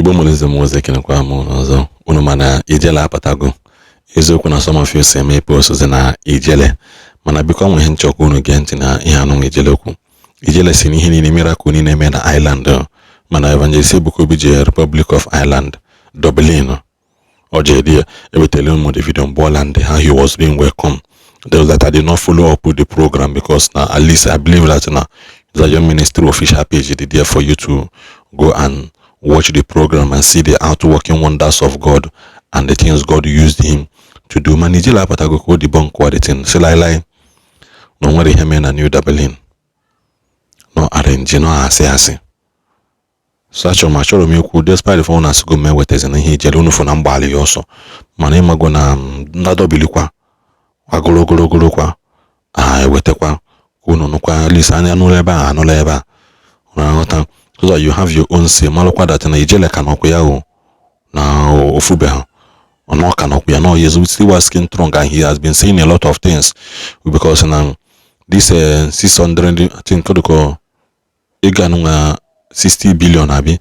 Igbo Mulizim was taken kwa muzo unumana Ijele apatago eziokwu na some of you say me post na Ijele mana biko nwe nchọkwu unu genti na ihe anu Ijele okwu. Ijele si n'ihe niile miracle niile eme na Ireland mana Evangelist Ebuka Obi je Republic of Ireland Dublin oje dia ebetele mo the video Igboland how he was being welcome. There was that I did not follow up with the program because now at least I believe that now the Young Ministry official page is there for you to go and watch the program and see the outworking wonders of God and the things God used him to do. Man, Ijele apatago ko debunk what the thing. Say lie. No worry him in a new Dublin. No arrange, no ase. Such a mature milk despite the phone as go me with us and he jelunu for nambali also. Man, go na dobilikwa. Agolo kwa. Wetekwa. Kuno no kwa lisa anya no leba. So you have your own say. Malokwa that na Ijele kanokwa ya o. Na ofube ha. No kanokwa no he is still asking strong and he has been saying a lot of things because now this 600 I think ko iganu 60 billion abi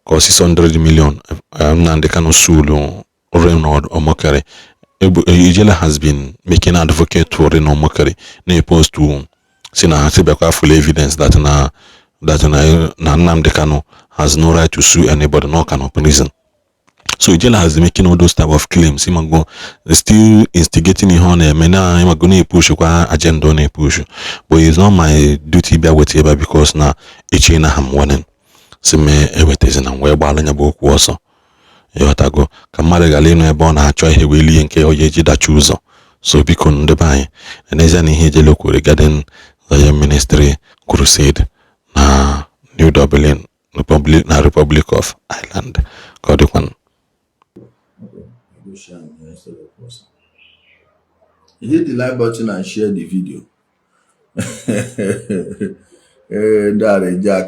ko 600 million na the kind of sulu Renaud Omokari. Ijele has been making advocate for Renaud Omokari na opposed to sina sibekwa full evidence that na Nnamdi Kanu has no right to sue anybody, no kind of prison. So Ijele has been making all those type of claims. He go still instigating him on mena he go push kwa agenda on push. But it's not my duty be whatever because na echina ham warning. Se me ewetezi na we gbala nya bo okwu oso. Yotago kamare gale no ebe na acho ihe weli nke oyeji dachi uzo. So biko ndebe anyị n'ezie na ihe Ijele okwu regarding the Young Ministry crusade na New Dublin Republic of Ireland. God one. Hit the like button and share the video. Ndare nja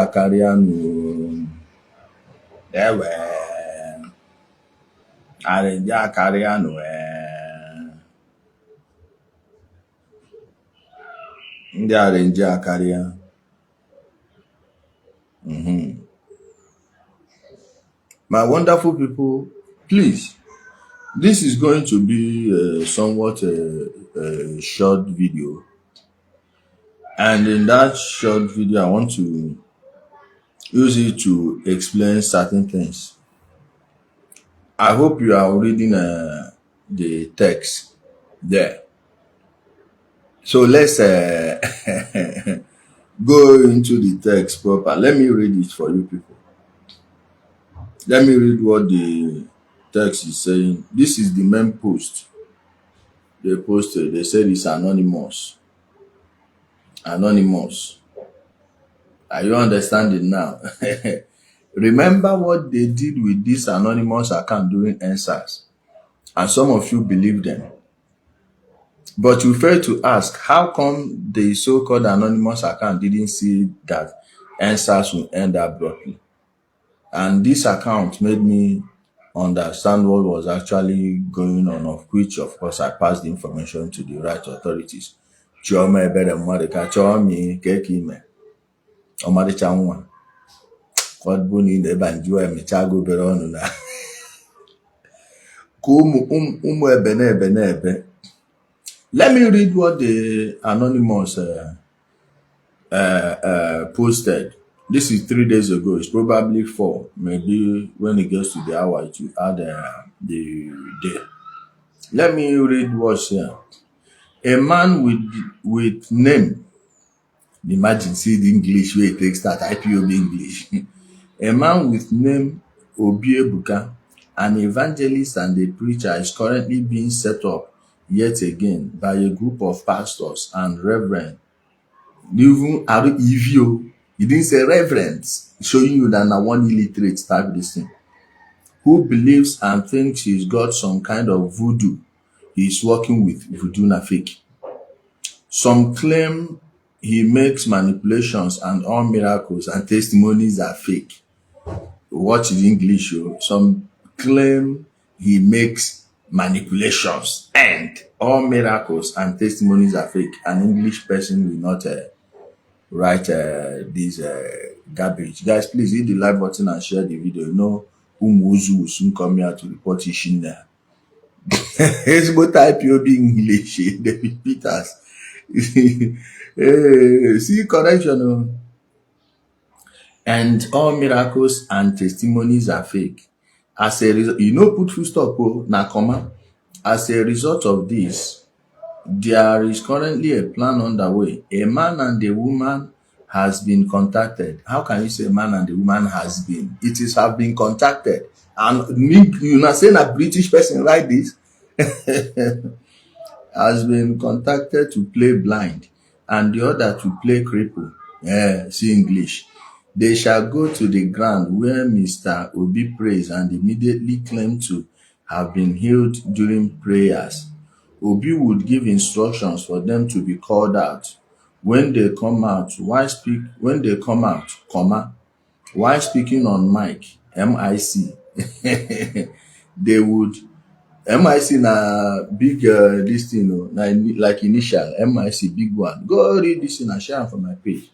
karia no. Ewe. Are nja karia no. Ndare nja karia. My wonderful people, please, this is going to be somewhat a short video. And in that short video, I want to use it to explain certain things. I hope you are reading the text there. So let's go into the text proper. Let me read it for you people. Let me read what the text is saying. This is the main post they posted. They said it's anonymous. Anonymous. Are you understanding now? Remember what they did with this anonymous account during NSAS. And some of you believe them. But you fail to ask, how come the so-called anonymous account didn't see that NSAS will end abruptly? And this account made me understand what was actually going on, of which, of course, I passed the information to the right authorities. Chioma ebere mmadụ chomi kekime ọmarịcha nwa ọdụ ni ebe nju emechago bere ọnụ na ka ụmụ ebe. Let me read what the anonymous posted. This is 3 days ago. It's probably 4. Maybe when it gets to the hour, it will add the day. Let me read what's here. A man with name. Imagine, see the English where it takes that IPOB English. A man with name Obi Ebuka, an evangelist and a preacher, is currently being set up yet again by a group of pastors and reverend. Even Evio. He didn't say reverends, showing you that now one illiterate type this thing, who believes and thinks he's got some kind of voodoo. He's working with voodoo na fake. Some claim he makes manipulations and all miracles and testimonies are fake. Watch the English show. Some claim he makes manipulations and all miracles and testimonies are fake. An English person will not write this garbage. Guys, please hit the like button and share the video. You know, Umuzu will soon come here to report issue there. It's what type you be English, David Peters. See correction. And all miracles and testimonies are fake. As a result, you know, put full stop, na comma. As a result of this, there is currently a plan underway. A man and a woman has been contacted. How can you say a man and a woman has been? It is have been contacted. And you not saying a British person write this? Has been contacted to play blind and the other to play cripple. See English. They shall go to the ground where Mr. Obi prays and immediately claim to have been healed during prayers. Obi would give instructions for them to be called out. When they come out, while speaking on mic, MIC, they would MIC na big this thing, like initial MIC big one. Go read this and share for my page.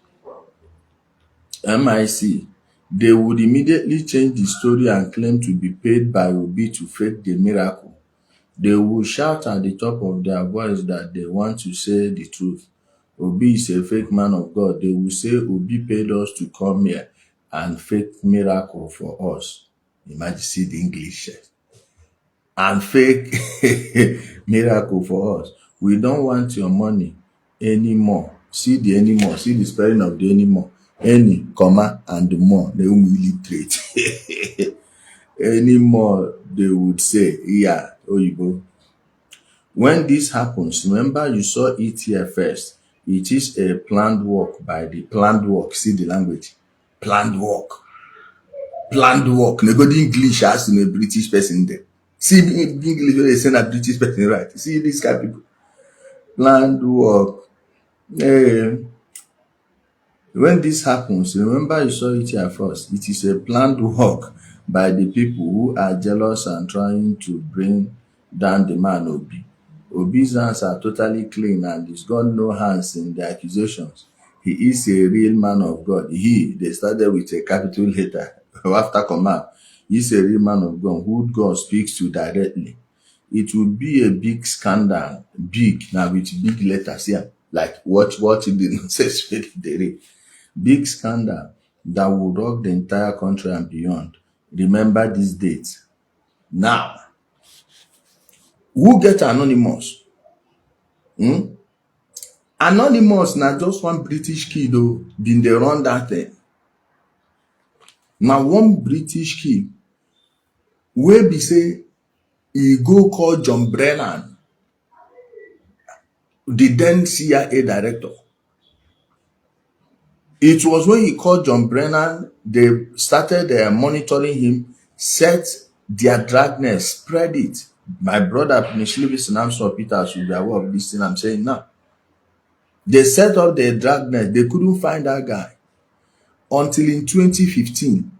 MIC. They would immediately change the story and claim to be paid by Obi to fake the miracle. They will shout at the top of their voice that they want to say the truth. Obi is a fake man of God. They will say Obi paid us to come here and fake miracle for us. Imagine, see the English. And fake miracle for us. We don't want your money anymore. See the anymore. See the spelling of the anymore. Any, comma, and the more. They will illiterate. Anymore, they would say, yeah, Oyibo. When this happens, remember you saw it here first. It is a planned work by the planned work. See the language. Planned work. Planned work. They go the English as in a British person there. See the English when they send a British person, right? See this kind of people. Planned work. When this happens, remember you saw it here first. It is a planned work by the people who are jealous and trying to bring down the man Obi. Obi's hands are totally clean and he's got no hands in the accusations. He is a real man of God. They started with a capital letter after comma. He's a real man of God who God speaks to directly. It will be a big scandal, big, now with big letters here, like what it did not say, they read. Big scandal that will rock the entire country and beyond. Remember this date. Now, who get Anonymous? Anonymous na just one British kid been dey run that thing. Now one British kid wey be say he go call John Brennan, the then CIA director. It was when he called John Brennan, they started monitoring him, set their dragnet, spread it. My brother, Nishlivis and Amson Peters will be aware of this thing I'm saying now. They set up their dragnet. They couldn't find that guy until in 2015.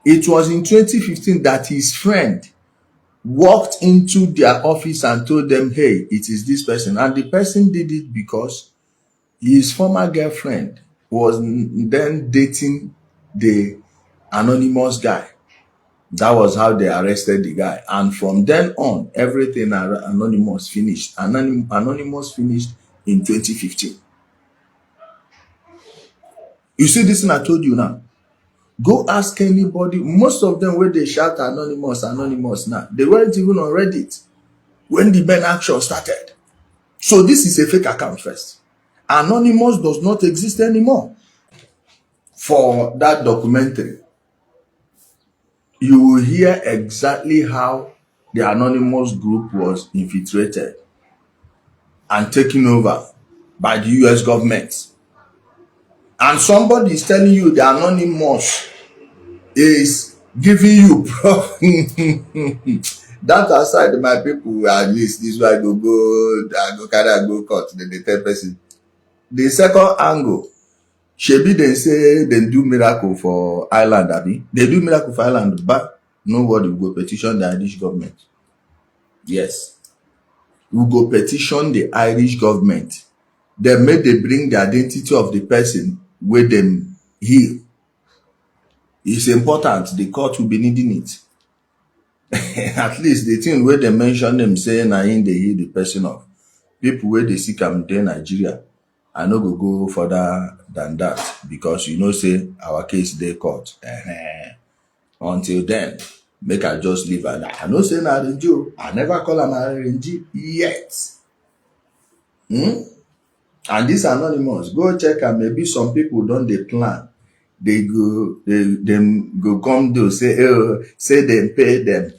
It was in 2015 that his friend walked into their office and told them, hey, it is this person. And the person did it because his former girlfriend was then dating the anonymous guy. That was how they arrested the guy. And from then on, everything Anonymous finished. Anonymous finished in 2015. You see this thing I told you now? Go ask anybody. Most of them where they shout Anonymous now, they weren't even on Reddit when the Ben action started. So this is a fake account first. Anonymous does not exist anymore. For that documentary, you will hear exactly how the Anonymous group was infiltrated and taken over by the US government. And somebody is telling you the Anonymous is giving you that aside, my people, at least this way I go carry go court the third person. The second angle, shebi they say they do miracle for Ireland, abi. They do miracle for Ireland, but nobody will go petition the Irish government. Yes. We go petition the Irish government Then make they bring the identity of the person with them heal. It's important. The court will be needing it. At least the thing where they mention them saying na in they heal the person of people where they seek am in Nigeria. I no go further than that because you know say our case dey court. Until then, make I just leave and I no say na arrange. I never call am arrange yet. And this anonymous, go check am. Maybe some people don dey plan. They go come do say oh say them pay them.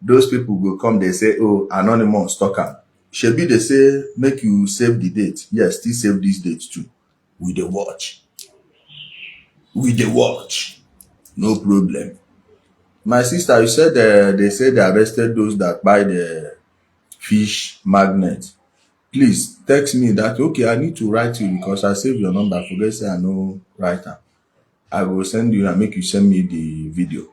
Those people go come, they say, oh, anonymous talk am. Shebi they say make you save the date. Yes, still save this date too. We dey watch. We dey watch. No problem. My sister, you said they said they arrested those that buy the fish magnet. Please text me that. Okay, I need to write you because I saved your number. Forget say I no write am. I will send you and make you send me the video.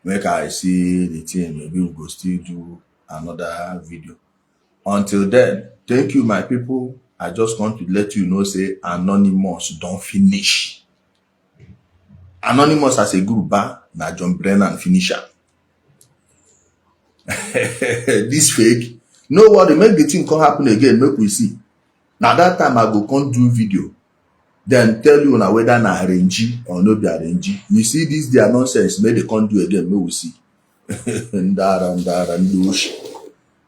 Make I see the thing. Maybe we go still do another video. Until then, thank you, my people. I just want to let you know, say anonymous don't finish. Anonymous as a group, na John Brennan finisher. This fake. No worry, make the thing come happen again. Make we see. Now that time I go come do video. Then tell you now whether na arrange or no be arrange. You see this their nonsense. Make they come do again. Make we see. Ndara.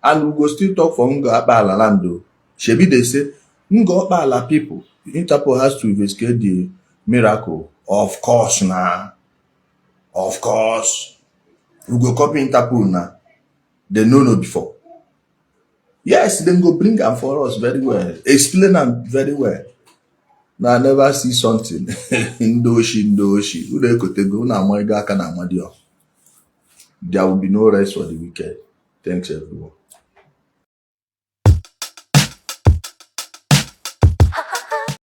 And we go still talk for Ngo Akpala land though. Shebi they say Ngo Akpala people. Interpol has to investigate the miracle. Of course now. Of course. We go copy Interpol now. They know before. Yes, then go bring them for us very well. Explain them very well. Now I never see something. Ndoshi. There will be no rest for the wicked. Thanks everyone.